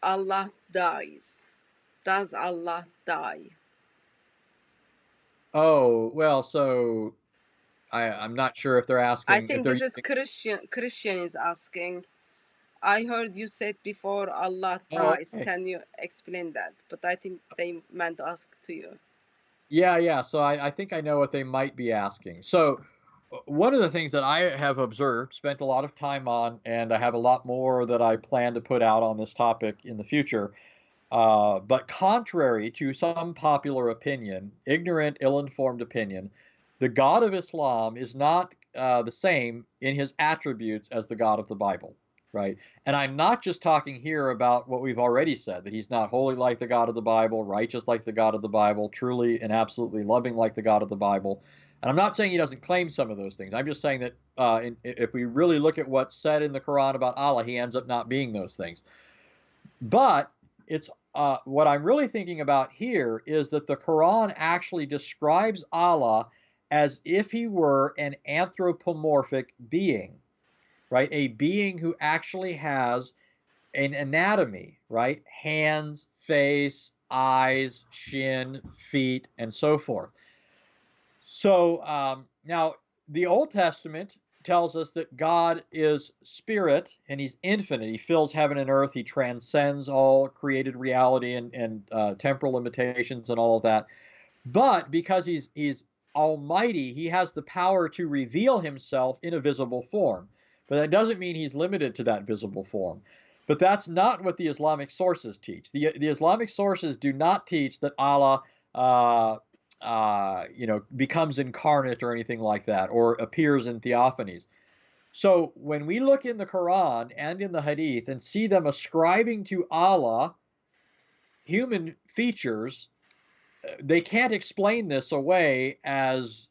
Allah dies. Does Allah die? Oh, well, so I'm not sure if they're I asking if think they're this is using. Christian is asking. I heard you said before Allah Oh, dies. okay. Can you explain that? But I think they meant to ask to you. Yeah. So I think I know what they might be asking. So one of the things that I have observed, spent a lot of time on, and I have a lot more that I plan to put out on this topic in the future. But contrary to some popular opinion, ignorant, ill-informed opinion, the God of Islam is not the same in his attributes as the God of the Bible, right? And I'm not just talking here about what we've already said, that he's not holy like the God of the Bible, righteous like the God of the Bible, truly and absolutely loving like the God of the Bible. And I'm not saying he doesn't claim some of those things. I'm just saying that if we really look at what's said in the Quran about Allah, he ends up not being those things. But it's what I'm really thinking about here is that the Quran actually describes Allah as if he were an anthropomorphic being, right? A being who actually has an anatomy, right? Hands, face, eyes, shin, feet, and so forth. So now the Old Testament tells us that God is spirit and he's infinite. He fills heaven and earth. He transcends all created reality and temporal limitations and all of that. But because he's almighty, he has the power to reveal himself in a visible form. But that doesn't mean he's limited to that visible form. But that's not what the Islamic sources teach. The Islamic sources do not teach that Allah becomes incarnate or anything like that, or appears in theophanies. So when we look in the Quran and in the Hadith and see them ascribing to Allah human features, they can't explain this away as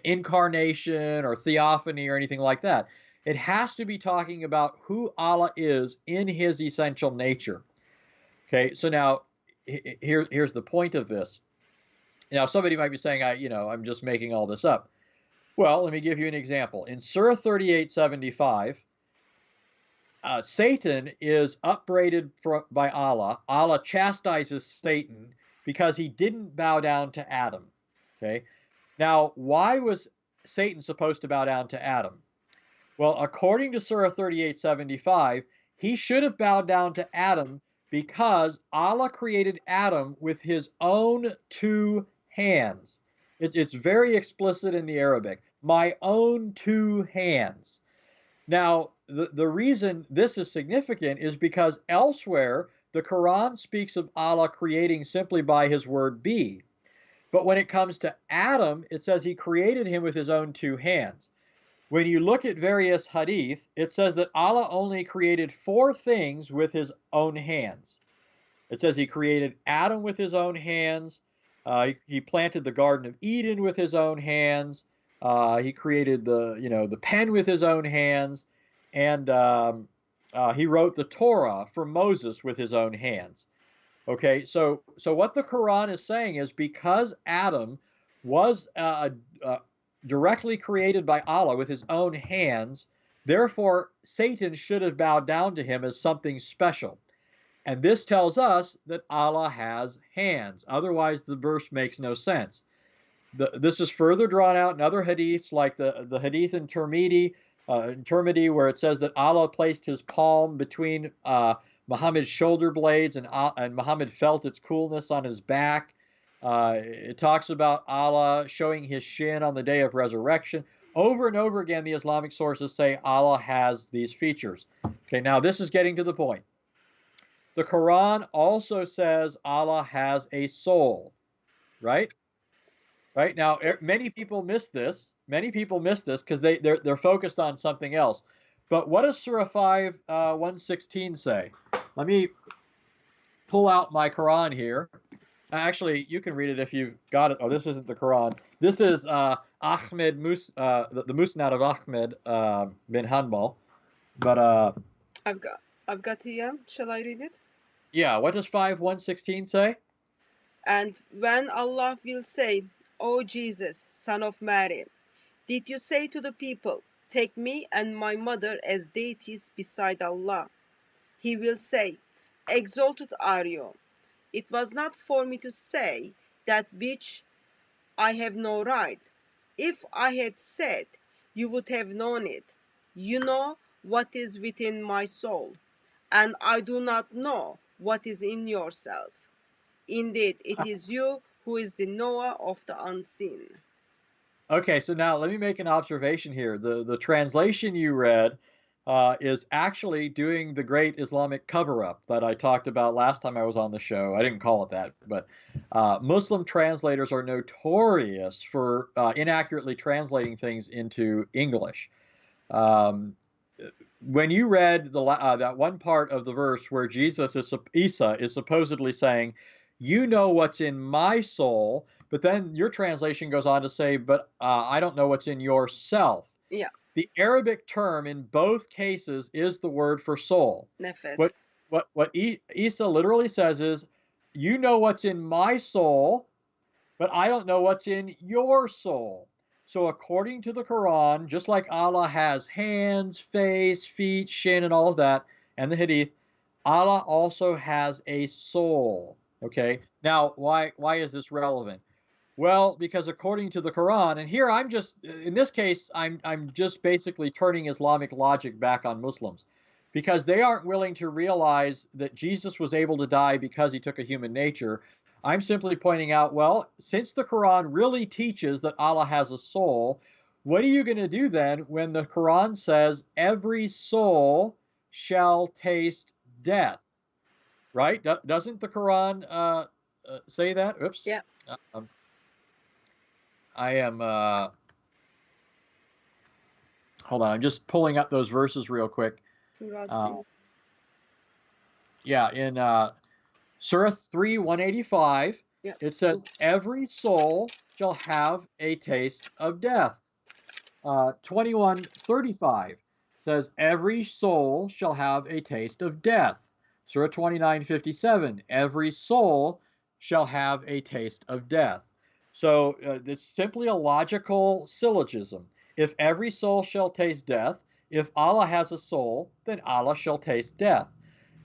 incarnation or theophany or anything like that. It has to be talking about who Allah is in his essential nature. Okay, so now here's the point of this. Now somebody might be saying, I'm just making all this up. Well, let me give you an example. In Surah 38:75, Satan is upbraided by Allah. Allah chastises Satan because he didn't bow down to Adam. Okay. Now, why was Satan supposed to bow down to Adam? Well, according to Surah 38:75, he should have bowed down to Adam because Allah created Adam with his own two hands. It's very explicit in the Arabic. My own two hands. Now, the reason this is significant is because elsewhere the Quran speaks of Allah creating simply by his word be. But when it comes to Adam, it says he created him with his own two hands. When you look at various hadith, it says that Allah only created four things with his own hands. It says he created Adam with his own hands. He planted the Garden of Eden with his own hands. He created the pen with his own hands, and he wrote the Torah for Moses with his own hands. Okay, so what the Quran is saying is because Adam was directly created by Allah with his own hands, therefore Satan should have bowed down to him as something special. And this tells us that Allah has hands. Otherwise, the verse makes no sense. This is further drawn out in other hadiths, like the hadith in Tirmidhi, where it says that Allah placed his palm between Muhammad's shoulder blades, and Muhammad felt its coolness on his back. It talks about Allah showing his shin on the day of resurrection. Over and over again, the Islamic sources say Allah has these features. Okay, now this is getting to the point. The Quran also says Allah has a soul, right? Right now, many people miss this. Many people miss this because they're focused on something else. But what does Surah 5, 116 say? Let me pull out my Quran here. Actually, you can read it if you've got it. Oh, this isn't the Quran. This is the Musnad of Ahmed bin Hanbal. But I've got here. Shall I read it? yeah, what does 5:116 say? And when Allah will say, O Jesus, son of Mary, did you say to the people, take me and my mother as deities beside Allah. He will say, Exalted are you. It was not for me to say that which I have no right. If I had said, you would have known it. You know what is within my soul, and I do not know what is in yourself. Indeed, it is you who is the knower of the unseen. Okay, so now let me make an observation here. The translation you read is actually doing the great Islamic cover-up that I talked about last time I was on the show. I didn't call it that, but Muslim translators are notorious for inaccurately translating things into English. Um, when you read that one part of the verse where Isa is supposedly saying, "You know what's in my soul," but then your translation goes on to say, "But I don't know what's in yourself." Yeah, The Arabic term in both cases is the word for soul. What nefes. Isa literally says is, "You know what's in my soul, but I don't know what's in your soul." So, according to the Quran, just like Allah has hands, face, feet, shin, and all of that, and the Hadith, Allah also has a soul. Okay. Now, why is this relevant? Well, because according to the Quran, and here I'm just in this case, I'm just basically turning Islamic logic back on Muslims, because they aren't willing to realize that Jesus was able to die because he took a human nature. I'm simply pointing out, well, since the Quran really teaches that Allah has a soul, what are you going to do then when the Quran says every soul shall taste death? Right? Doesn't the Quran say that? Oops. Yeah, Um, I am hold on, I'm just pulling up those verses real quick. Surah Uh, 3. yeah, in Surah 3, 185, Yeah, it says, "Every soul shall have a taste of death." 21:35 says, "Every soul shall have a taste of death." Surah 29:57, "Every soul shall have a taste of death." So it's simply a logical syllogism. If every soul shall taste death, if Allah has a soul, then Allah shall taste death.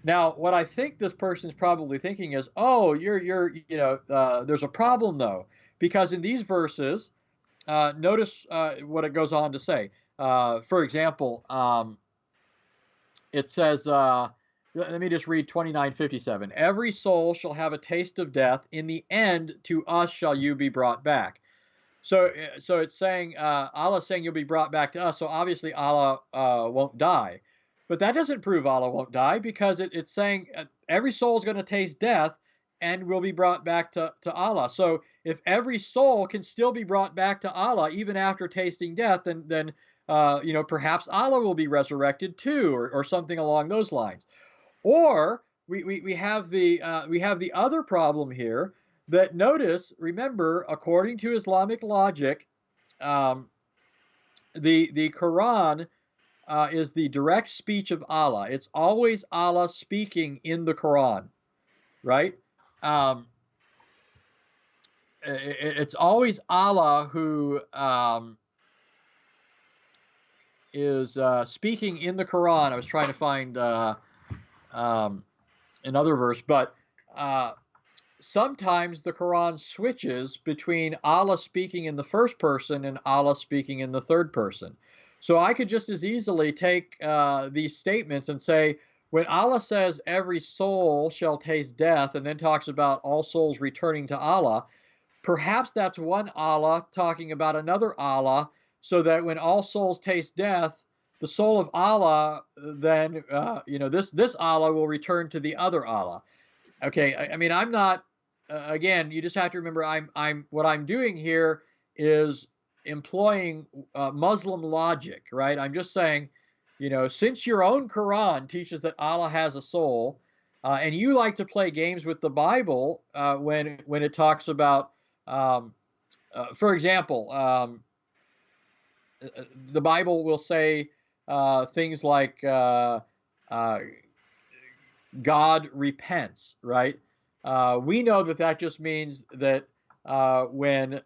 Now, what I think this person is probably thinking is, oh, there's a problem though, because in these verses, notice what it goes on to say. For example, it says, let me just read 29:57. "Every soul shall have a taste of death. In the end, to us shall you be brought back." So it's saying Allah's saying you'll be brought back to us. So obviously Allah won't die, but that doesn't prove Allah won't die, because it's saying every soul is going to taste death and will be brought back to Allah. So if every soul can still be brought back to Allah even after tasting death, then perhaps Allah will be resurrected too, or something along those lines. Or we have the other problem here, that notice, remember, according to Islamic logic, um, the Quran is the direct speech of Allah. It's always Allah speaking in the Quran, right? Um, it's always Allah who is speaking in the Quran. I was trying to find um, another verse, but uh, sometimes the Quran switches between Allah speaking in the first person and Allah speaking in the third person. So I could just as easily take these statements and say, when Allah says every soul shall taste death and then talks about all souls returning to Allah, perhaps that's one Allah talking about another Allah, so that when all souls taste death, the soul of Allah then, this Allah will return to the other Allah. Okay, I mean, I'm not. Again, you just have to remember, what I'm doing here is employing Muslim logic, right? I'm just saying, since your own Quran teaches that Allah has a soul, and you like to play games with the Bible when it talks about, um, for example, the Bible will say things like uh, God repents, right? We know that just means that when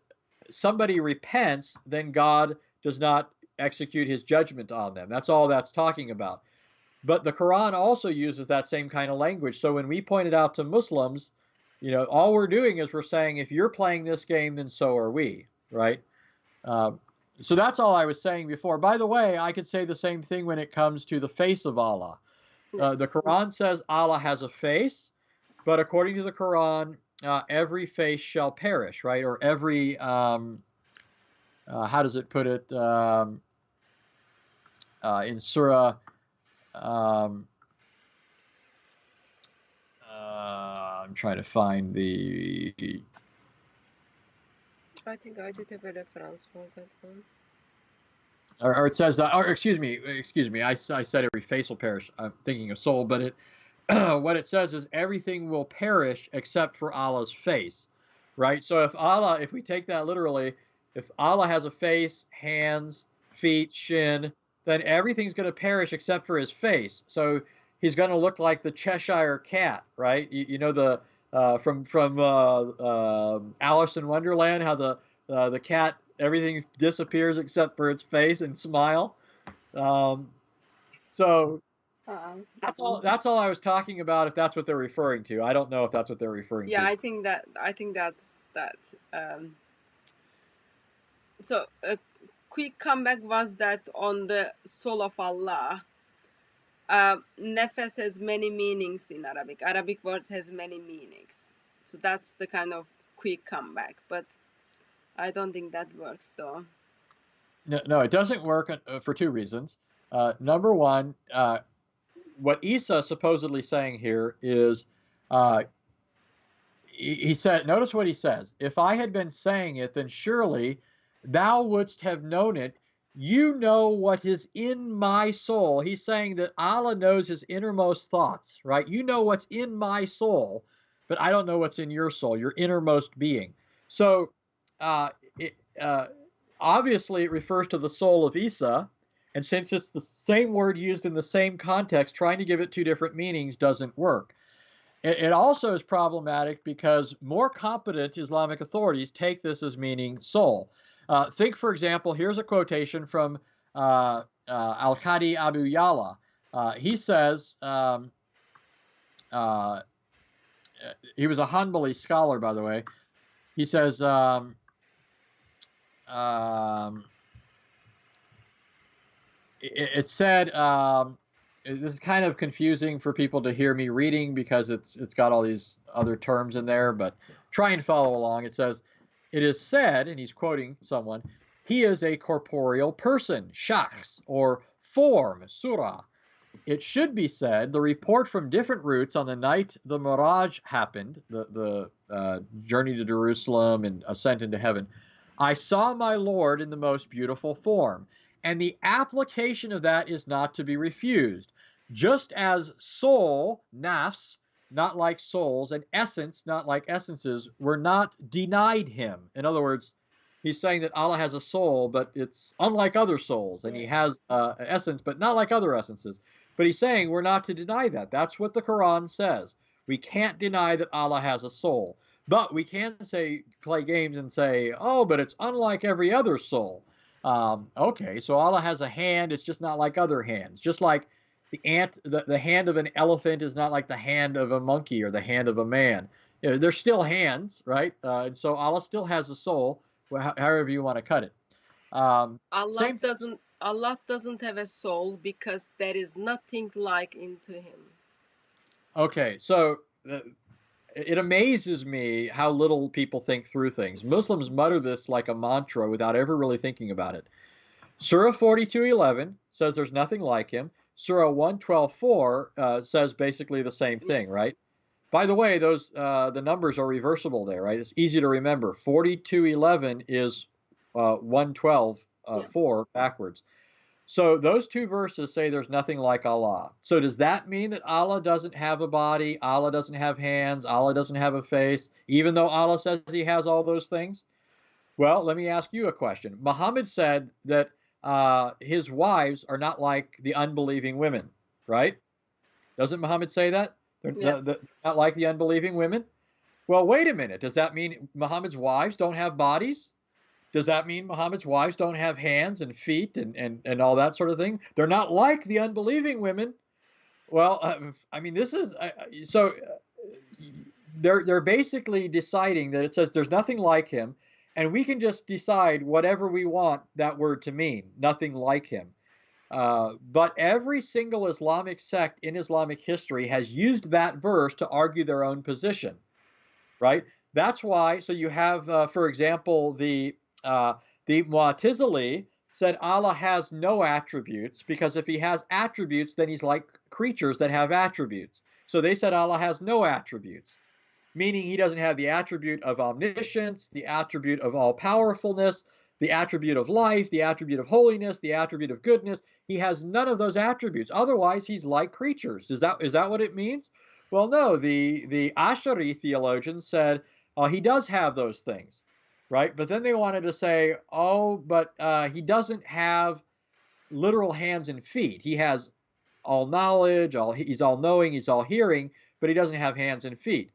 somebody repents, then God does not execute his judgment on them. That's all that's talking about. But the Quran also uses that same kind of language. So when we point it out to Muslims, all we're doing is we're saying, if you're playing this game, then so are we, right? Um, so that's all I was saying before. By the way, I could say the same thing when it comes to the face of Allah. Yeah. The Quran says Allah has a face, but according to the Quran, every face shall perish, right? Or every, how does it put it in Surah? Um, I'm trying to find the. I think I did have a reference for that one. Or it says that, or excuse me, I said every face will perish. I'm thinking of soul, but it what it says is everything will perish except for Allah's face, right? So if we take that literally, if Allah has a face, hands, feet, shin, then everything's going to perish except for his face. So he's going to look like the Cheshire Cat, right? You know the from Alice in Wonderland, how the cat, everything disappears except for its face and smile. So that's all I was talking about. If that's what they're referring to, I don't know if that's what they're referring Yeah, to. I think that's that. So a quick comeback was that on the soul of Allah. Nefes has many meanings in Arabic. Arabic words has many meanings. So that's the kind of quick comeback. But I don't think that works though. No, it doesn't work for two reasons. Number one, what Isa is supposedly saying here is, uh, he said, notice what he says. If I had been saying it, then surely thou wouldst have known it. You know what is in my soul. He's saying that Allah knows his innermost thoughts, right? You know what's in my soul, but I don't know what's in your soul, your innermost being. So, uh, it, obviously, it refers to the soul of Isa. And since it's the same word used in the same context, trying to give it two different meanings doesn't work. It also is problematic because more competent Islamic authorities take this as meaning soul. Think, for example, here's a quotation from Al-Qadi Abu Yala. He says, he was a Hanbali scholar, by the way. He says, it said, this is kind of confusing for people to hear me reading because it's got all these other terms in there, but try and follow along. It says, it is said, and he's quoting someone, he is a corporeal person, shakhs, or form, surah. It should be said, the report from different routes on the night the Miraj happened, the journey to Jerusalem and ascent into heaven, I saw my Lord in the most beautiful form. And the application of that is not to be refused. Just as soul, nafs, not like souls, and essence, not like essences, were not denied him. In other words, he's saying that Allah has a soul, but it's unlike other souls, and he has essence, but not like other essences. But he's saying we're not to deny that. That's what the Quran says. We can't deny that Allah has a soul. But we can play games and say, oh, but it's unlike every other soul. Okay, so Allah has a hand. It's just not like other hands. Just like the hand of an elephant is not like the hand of a monkey or the hand of a man. They're still hands, right? And so Allah still has a soul, however you want to cut it. Allah doesn't have a soul because there is nothing like into him. Okay, so it amazes me how little people think through things. Muslims mutter this like a mantra without ever really thinking about it. Surah 42:11 says there's nothing like him. Surah 112:4 says basically the same thing, right? By the way, those the numbers are reversible there, right? It's easy to remember. 42:11 is 112:4 backwards. So those two verses say there's nothing like Allah. So does that mean that Allah doesn't have a body, Allah doesn't have hands, Allah doesn't have a face, even though Allah says he has all those things? Well, let me ask you a question. Muhammad said that his wives are not like the unbelieving women, right? Doesn't Muhammad say that? Yeah. They're not like the unbelieving women? Well, wait a minute. Does that mean Muhammad's wives don't have bodies? Does that mean Muhammad's wives don't have hands and feet and all that sort of thing? They're not like the unbelieving women. Well, I mean, this is so they're basically deciding that it says there's nothing like him, and we can just decide whatever we want that word to mean, nothing like him. But every single Islamic sect in Islamic history has used that verse to argue their own position, right? That's why. So you have, for example, the Mu'tazili said Allah has no attributes because if he has attributes, then he's like creatures that have attributes. So they said Allah has no attributes, meaning he doesn't have the attribute of omniscience, the attribute of all powerfulness, the attribute of life, the attribute of holiness, the attribute of goodness. He has none of those attributes. Otherwise, he's like creatures. Is that what it means? Well, no. The Ash'ari theologians said he does have those things, right? But then they wanted to say, oh, but he doesn't have literal hands and feet. He has all knowledge, he's all knowing, he's all hearing, but he doesn't have hands and feet.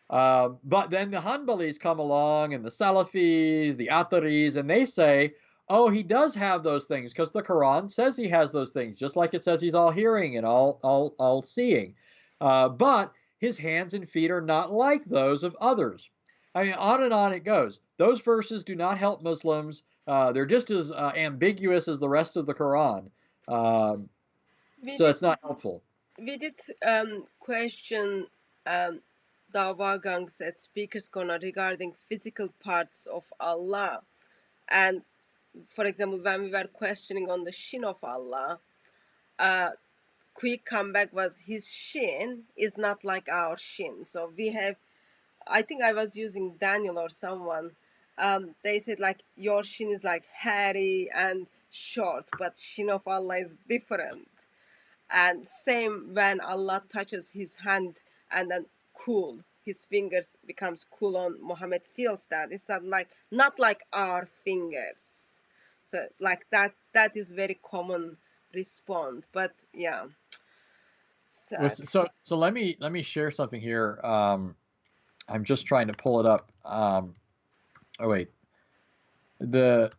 But then the Hanbalis come along and the Salafis, the Atharis, and they say, oh, he does have those things because the Quran says he has those things, just like it says he's all hearing and all seeing. But his hands and feet are not like those of others. I mean, on and on it goes. Those verses do not help Muslims. They're just as ambiguous as the rest of the Quran. So it's not helpful. We did question Dava Gangs at Speaker's Corner regarding physical parts of Allah. And for example, when we were questioning on the shin of Allah, quick comeback was his shin is not like our shin. So we have, I think I was using Daniel or someone, they said like your shin is like hairy and short, but shin of Allah is different. And same when Allah touches his hand and then cool, his fingers becomes cool on Muhammad feels that. It's not like our fingers. So like that is very common response. But yeah. Sad. So let me share something here. I'm just trying to pull it up. Oh wait. I'm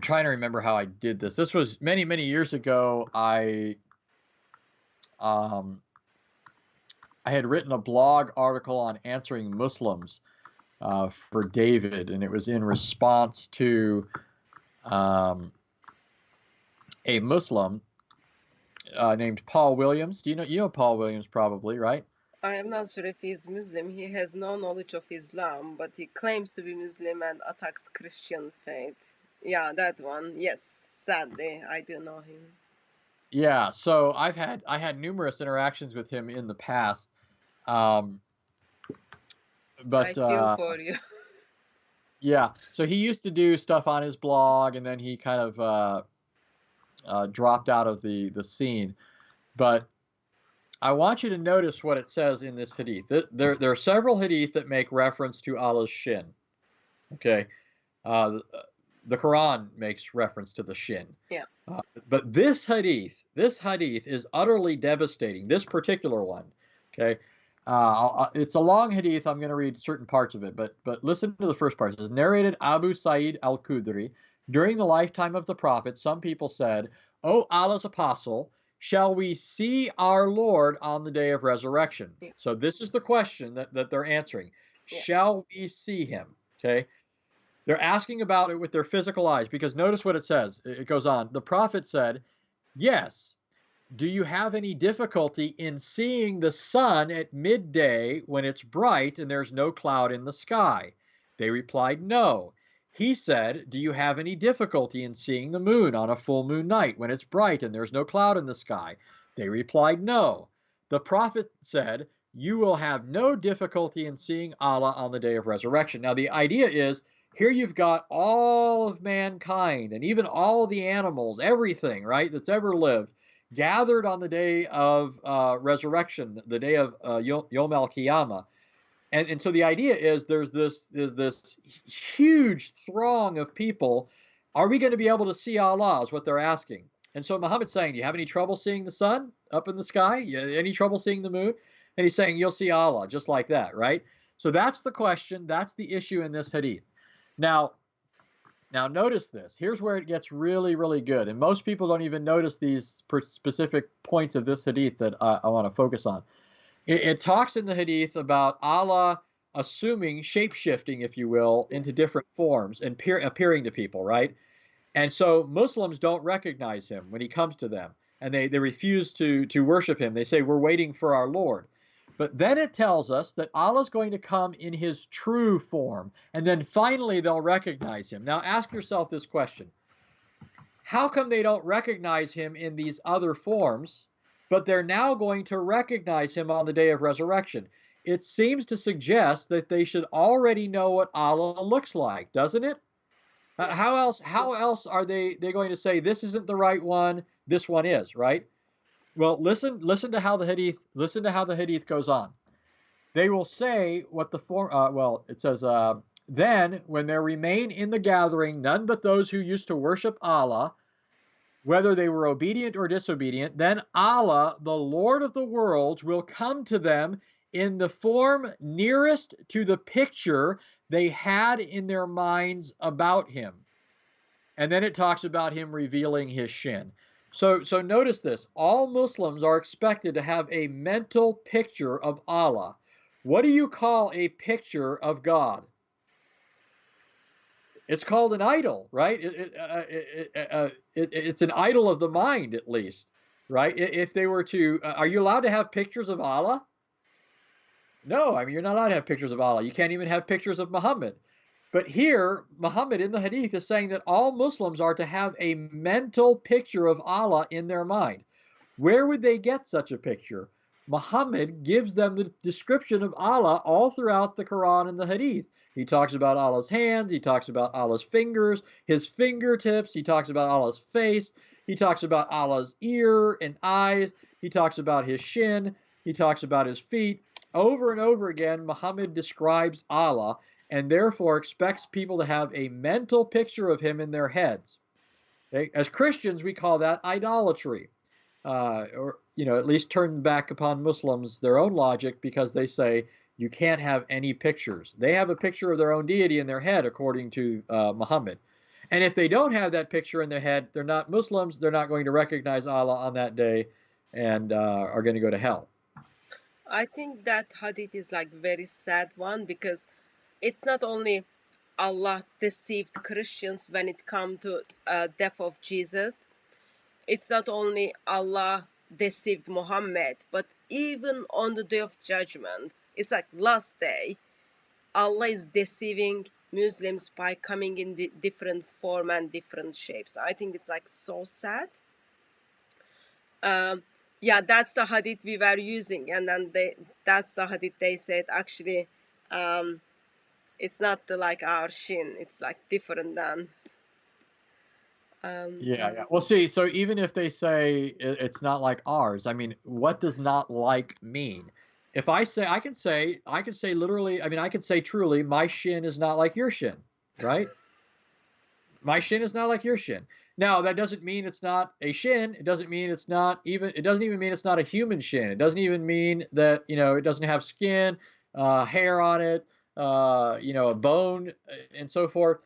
trying to remember how I did this. This was many, many years ago. I had written a blog article on answering Muslims for David, and it was in response to a Muslim named Paul Williams. You know Paul Williams probably, right? I am not sure if he's Muslim. He has no knowledge of Islam, but he claims to be Muslim and attacks Christian faith. Yeah, that one. Yes, sadly, I do know him. Yeah, so I had numerous interactions with him in the past, but I feel for you. Yeah, so he used to do stuff on his blog, and then he kind of dropped out of the scene. But I want you to notice what it says in this hadith. There are several hadith that make reference to Allah's shin. Okay, the Quran makes reference to the shin. Yeah. But this hadith is utterly devastating. This particular one. Okay. It's a long hadith. I'm going to read certain parts of it, but listen to the first part. It says, narrated Abu Sa'id al-Khudri, during the lifetime of the Prophet, some people said, O Allah's apostle, shall we see our Lord on the day of resurrection? Yeah. So this is the question that they're answering. Yeah. Shall we see him? Okay. They're asking about it with their physical eyes, because notice what it says. It goes on. The Prophet said, yes. Do you have any difficulty in seeing the sun at midday when it's bright and there's no cloud in the sky? They replied, no. He said, do you have any difficulty in seeing the moon on a full moon night when it's bright and there's no cloud in the sky? They replied, no. The Prophet said, you will have no difficulty in seeing Allah on the day of resurrection. Now, the idea is, here you've got all of mankind and even all the animals, everything, right, that's ever lived, gathered on the day of resurrection, the day of Yom al-Qiyamah. And so the idea is there's this huge throng of people. Are we going to be able to see Allah is what they're asking. And so Muhammad's saying, do you have any trouble seeing the sun up in the sky? Any trouble seeing the moon? And he's saying, you'll see Allah, just like that, right? So that's the question. That's the issue in this hadith. Now, Now, notice this. Here's where it gets really, really good. And most people don't even notice these specific points of this hadith that I want to focus on. It talks in the hadith about Allah assuming shape-shifting, if you will, Yeah. into different forms and appearing to people, right? And so Muslims don't recognize him when he comes to them, and they refuse to worship him. They say, we're waiting for our Lord. But then it tells us that Allah's going to come in his true form, and then finally they'll recognize him. Now ask yourself this question. How come they don't recognize him in these other forms, but they're now going to recognize him on the day of resurrection? It seems to suggest that they should already know what Allah looks like, doesn't it? Yeah. How else are they going to say this isn't the right one, this one is, right? Well, listen to how the hadith goes on. They will say what the form well, it says then when there remain in the gathering none but those who used to worship Allah, whether they were obedient or disobedient, then Allah, the Lord of the worlds, will come to them in the form nearest to the picture they had in their minds about him. And then it talks about him revealing his shin. So notice this. All Muslims are expected to have a mental picture of Allah. What do you call a picture of God? It's called an idol, right? It's an idol of the mind, at least, right? If they were to, are you allowed to have pictures of Allah? No, I mean, you're not allowed to have pictures of Allah. You can't even have pictures of Muhammad. But here, Muhammad in the hadith is saying that all Muslims are to have a mental picture of Allah in their mind. Where would they get such a picture? Muhammad gives them the description of Allah all throughout the Quran and the hadith. He talks about Allah's hands, he talks about Allah's fingers, his fingertips, he talks about Allah's face, he talks about Allah's ear and eyes, he talks about his shin, he talks about his feet. Over and over again, Muhammad describes Allah and therefore expects people to have a mental picture of him in their heads. Okay? As Christians, we call that idolatry. Or at least turn back upon Muslims their own logic, because they say you can't have any pictures. They have a picture of their own deity in their head, according to Muhammad. And if they don't have that picture in their head, they're not Muslims. They're not going to recognize Allah on that day, and are going to go to hell. I think that hadith is like very sad one, because it's not only Allah deceived Christians when it come to death of Jesus. It's not only Allah deceived Muhammad, but even on the day of judgment, it's like last day, Allah is deceiving Muslims by coming in the different form and different shapes. I think it's like so sad. Yeah, that's the hadith we were using, and then that's the hadith they said actually. It's not like our shin, it's like different than. Yeah. Well, see, so even if they say it's not like ours, I mean, what does not like mean? If I say, I can say literally, I mean, I can say truly, my shin is not like your shin, right? My shin is not like your shin. Now, that doesn't mean it's not a shin. It doesn't mean it's not even, it doesn't even mean it's not a human shin. It doesn't even mean that, it doesn't have skin, hair on it, a bone, and so forth.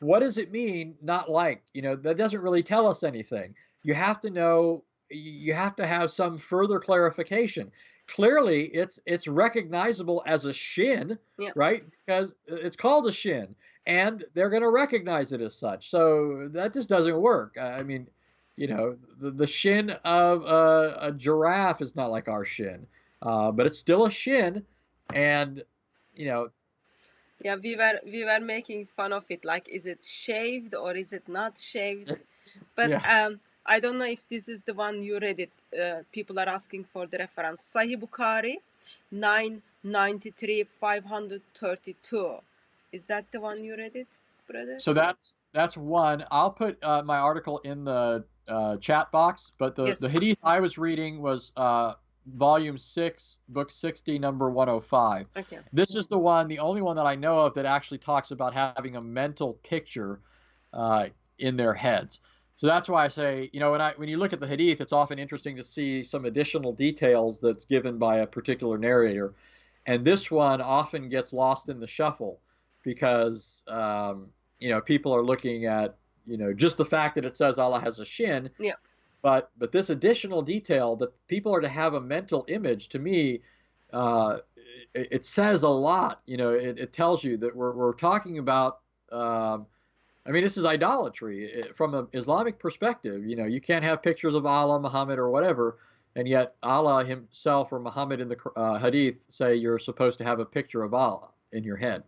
What does it mean, not like? That doesn't really tell us anything. You have to know, you have to have some further clarification. Clearly, it's recognizable as a shin, Yeah. right? Because it's called a shin, and they're going to recognize it as such. So that just doesn't work. I mean, the shin of a giraffe is not like our shin, but it's still a shin, and Yeah, we were making fun of it, like, is it shaved or is it not shaved? But yeah. I don't know if this is the one you read it. People are asking for the reference. Sahih Bukhari 993 532. Is that the one you read it, brother? So that's one. I'll put my article in the chat box, but Yes. the hadith I was reading was volume 6, book 60, number 105. Okay. This is the only one that I know of that actually talks about having a mental picture in their heads. So that's why I say, when you look at the hadith, it's often interesting to see some additional details that's given by a particular narrator. And this one often gets lost in the shuffle because people are looking at, just the fact that it says Allah has a shin, Yeah. but this additional detail that people are to have a mental image, to me, uh, it says a lot. It tells you that we're talking about. This is idolatry from an Islamic perspective. You can't have pictures of Allah, Muhammad, or whatever, and yet Allah himself or Muhammad in the Hadith say you're supposed to have a picture of Allah in your head.